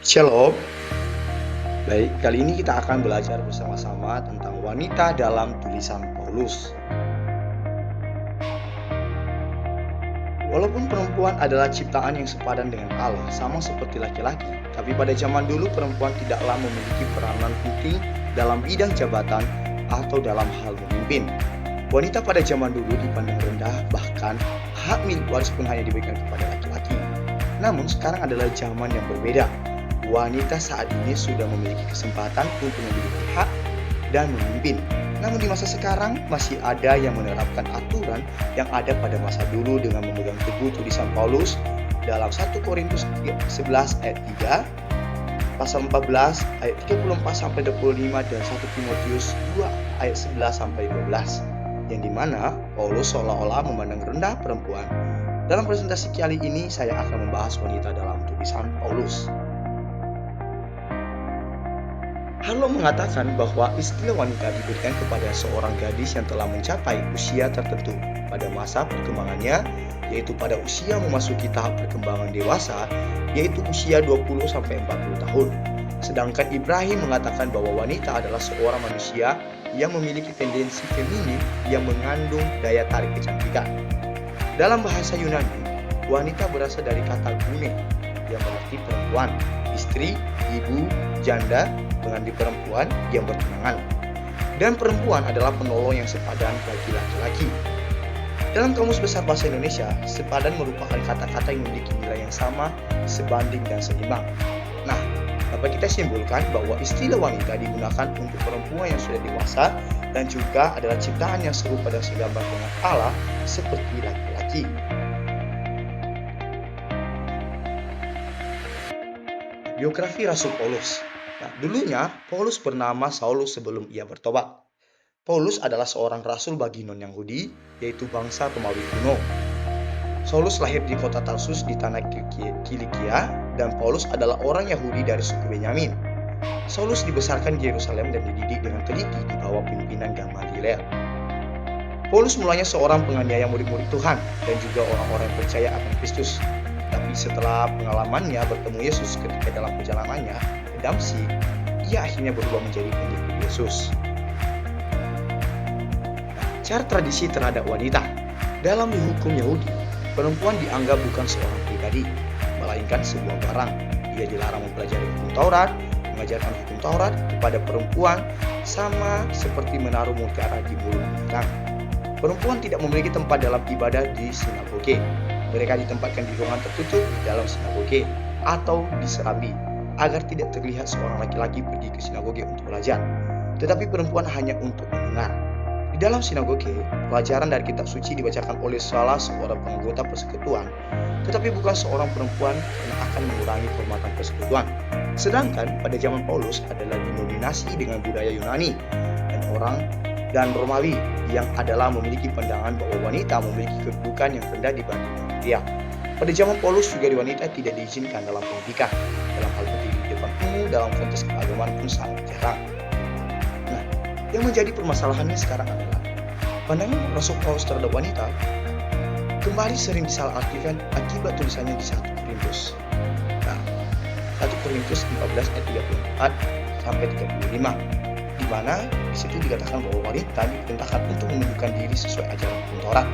Shalom. Baik, kali ini kita akan belajar bersama-sama tentang wanita dalam tulisan Paulus. Walaupun perempuan adalah ciptaan yang sepadan dengan Allah, sama seperti laki-laki, tapi pada zaman dulu perempuan tidaklah memiliki peranan penting dalam bidang jabatan atau dalam hal memimpin. Wanita pada zaman dulu dipandang rendah, bahkan hak milik waris pun hanya diberikan kepada laki-laki. Namun sekarang adalah zaman yang berbeda. Wanita saat ini sudah memiliki kesempatan untuk memiliki hak dan memimpin. Namun di masa sekarang masih ada yang menerapkan aturan yang ada pada masa dulu dengan memegang teguh tulisan Paulus dalam 1 Korintus 11 ayat 3, pasal 14 ayat 34 sampai 25 dan 1 Timotius 2 ayat 11 sampai 12. Yang dimana Paulus seolah-olah memandang rendah perempuan. Dalam presentasi kali ini saya akan membahas wanita dalam tulisan Paulus. Harlow mengatakan bahwa istilah wanita diberikan kepada seorang gadis yang telah mencapai usia tertentu pada masa perkembangannya, yaitu pada usia memasuki tahap perkembangan dewasa, yaitu usia 20-40 tahun. Sedangkan Ibrahim mengatakan bahwa wanita adalah seorang manusia yang memiliki tendensi feminin yang mengandung daya tarik kecantikan. Dalam bahasa Yunani, wanita berasal dari kata gune yang berarti perempuan, istri, ibu, janda, mengambil perempuan yang bertunangan. Dan perempuan adalah penolong yang sepadan bagi laki-laki. Dalam Kamus Besar Bahasa Indonesia, sepadan merupakan kata-kata yang memiliki nilai yang sama, sebanding dan seimbang. Nah, dapat kita simpulkan bahwa istilah wanita digunakan untuk perempuan yang sudah dewasa dan juga adalah ciptaan yang serupa dan segambar dengan Allah seperti laki-laki. Biografi Rasul Paulus. Dulunya Paulus bernama Saulus sebelum ia bertobat. Paulus adalah seorang rasul bagi non-Yahudi, yaitu bangsa Romawi kuno. Saulus lahir di kota Tarsus di tanah Kilikia, dan Paulus adalah orang Yahudi dari suku Benyamin. Saulus dibesarkan di Yerusalem dan dididik dengan teliti di bawah pimpinan Gamaliel. Paulus mulanya seorang penganiaya murid-murid Tuhan dan juga orang-orang yang percaya akan Kristus. Tapi setelah pengalamannya bertemu Yesus ketika dalam perjalanannya ke Damsyik, ia akhirnya berubah menjadi pengikut Yesus. Cara tradisi terhadap wanita. Dalam hukum Yahudi, perempuan dianggap bukan seorang pribadi, melainkan sebuah barang. Ia dilarang mempelajari hukum Taurat, mengajarkan hukum Taurat kepada perempuan sama seperti menaruh mutiara di mulut binatang. Perempuan tidak memiliki tempat dalam ibadah di sinagoge. Mereka ditempatkan di ruangan tertutup di dalam sinagoge atau di serambi, agar tidak terlihat seorang laki-laki pergi ke sinagoge untuk belajar. Tetapi perempuan hanya untuk mendengar. Di dalam sinagoge, pelajaran dari kitab suci dibacakan oleh salah seorang anggota persekutuan, tetapi bukan seorang perempuan yang akan mengurangi kehormatan persekutuan. Sedangkan pada zaman Paulus adalah didominasi dengan budaya Yunani dan Romawi yang adalah memiliki pandangan bahwa wanita memiliki kedudukan yang rendah dibanding pria. Pada zaman Paulus juga wanita tidak diizinkan dalam pendidikan, dalam hal berdiri di depan umum dalam konteks keagamaan pun sangat jarang. Nah, yang menjadi permasalahannya sekarang adalah pandangan Rasul Paulus terhadap wanita kembali sering disalahartikan akibat tulisannya di 1 Korintus. Nah, 1 Korintus 14 ayat 34 sampai 35. Di mana di situ dikatakan bahwa wanita diperintahkan untuk menunjukkan diri sesuai ajaran hukum Taurat.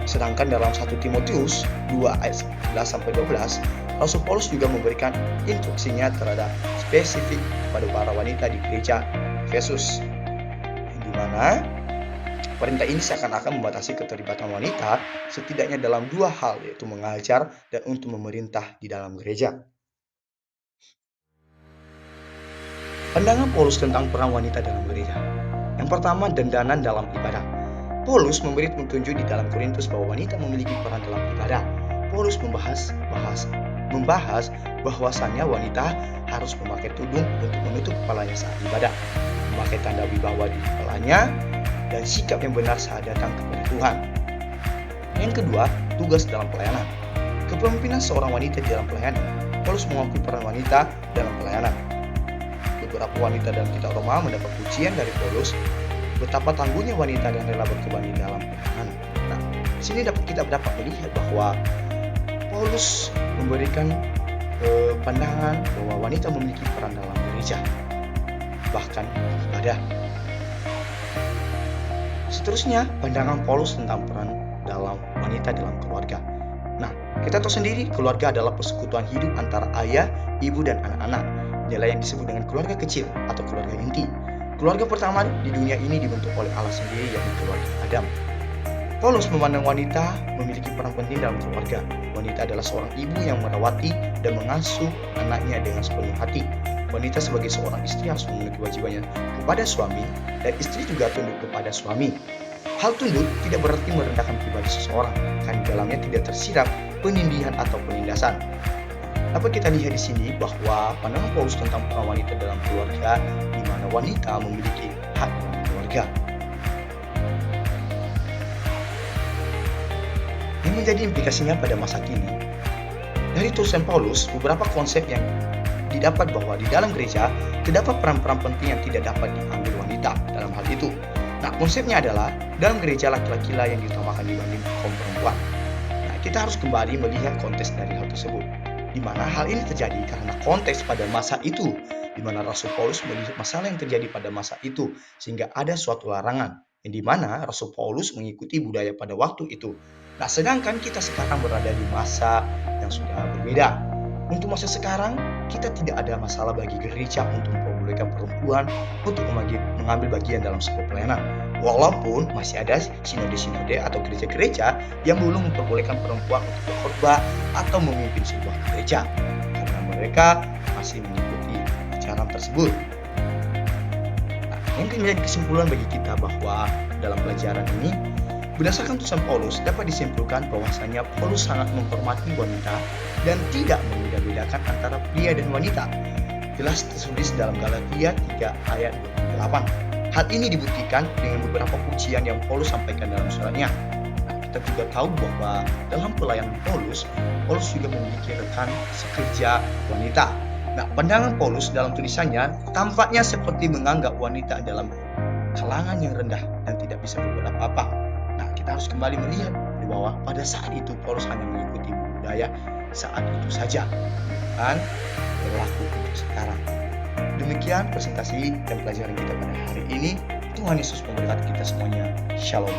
Sedangkan dalam 1 Timotius 2 ayat 11 sampai 12, Rasul Paulus juga memberikan instruksinya terhadap spesifik kepada para wanita di gereja Efesus. Di mana perintah ini seakan-akan membatasi keterlibatan wanita setidaknya dalam dua hal, yaitu mengajar dan untuk memerintah di dalam gereja. Pandangan Paulus tentang peran wanita dalam gereja. Yang pertama, dandanan dalam ibadah. Paulus memberi petunjuk di dalam Korintus bahwa wanita memiliki peran dalam ibadah. Paulus membahas bahwasannya wanita harus memakai tudung untuk menutup kepalanya saat ibadah, memakai tanda wibawa di kepalanya, dan sikap yang benar saat datang kepada Tuhan. Yang kedua, tugas dalam pelayanan. Kepemimpinan seorang wanita di dalam pelayanan. Paulus mengakui peran wanita dalam pelayanan. Beberapa wanita dalam kitab Roma mendapat pujian dari Paulus betapa tangguhnya wanita dan rela berkorban di dalam pelayanan. Nah, di sini kita dapat melihat bahwa Paulus memberikan pandangan bahwa wanita memiliki peran dalam gereja, bahkan ibadah. Seterusnya, pandangan Paulus tentang peran dalam wanita dalam keluarga. Nah, kita tahu sendiri keluarga adalah persekutuan hidup antara ayah, ibu, dan anak-anak. Inilah yang disebut dengan keluarga kecil atau keluarga inti. Keluarga pertama di dunia ini dibentuk oleh Allah sendiri, yaitu keluarga Adam. Paulus memandang wanita memiliki peran penting dalam keluarga. Wanita adalah seorang ibu yang merawati dan mengasuh anaknya dengan sepenuh hati. Wanita sebagai seorang istri harus memenuhi kewajibannya kepada suami, dan istri juga tunduk kepada suami. Hal tunduk tidak berarti merendahkan pribadi seseorang, karena di dalamnya tidak tersirat penindihan atau penindasan. Dapat kita lihat di sini bahwa pandangan Paulus tentang peran wanita dalam keluarga, di mana wanita memiliki hak dalam keluarga. Yang menjadi implikasinya pada masa kini, dari tulisan Paulus, beberapa konsep yang didapat bahwa di dalam gereja terdapat peran-peran penting yang tidak dapat diambil wanita dalam hal itu. Nah, konsepnya adalah dalam gereja laki-laki lah yang diutamakan dibanding kaum perempuan. Nah, kita harus kembali melihat konteks dari hal tersebut, di mana hal ini terjadi karena konteks pada masa itu, di mana Rasul Paulus melihat masalah yang terjadi pada masa itu, sehingga ada suatu larangan, yang di mana Rasul Paulus mengikuti budaya pada waktu itu. Nah, sedangkan kita sekarang berada di masa yang sudah berbeda. Untuk masa sekarang, kita tidak ada masalah bagi gereja untuk memperbolehkan perempuan untuk mengambil bagian dalam sebuah pelayanan. Walaupun masih ada sinode-sinode atau gereja-gereja yang belum memperbolehkan perempuan untuk berkhotbah atau memimpin sebuah gereja, karena mereka masih mengikuti ajaran tersebut. Nah, yang menjadi kesimpulan bagi kita bahwa dalam pelajaran ini, berdasarkan tulisan Paulus, dapat disimpulkan bahwasanya Paulus sangat menghormati wanita dan tidak membeda-bedakan antara pria dan wanita. Jelas tertulis dalam Galatia 3 ayat 28. Hal ini dibuktikan dengan beberapa pujian yang Paulus sampaikan dalam suratnya. Nah, kita juga tahu bahwa dalam pelayanan Paulus juga memiliki rekan sekerja wanita. Nah, pandangan Paulus dalam tulisannya tampaknya seperti menganggap wanita dalam kalangan yang rendah dan tidak bisa berbuat apa-apa. Nah, kita harus kembali melihat bahwa pada saat itu Paulus hanya mengikuti budaya saat itu saja, bukan berlaku untuk sekarang. Demikian presentasi dan pelajaran kita pada hari ini. Tuhan Yesus memberkati kita semuanya. Shalom.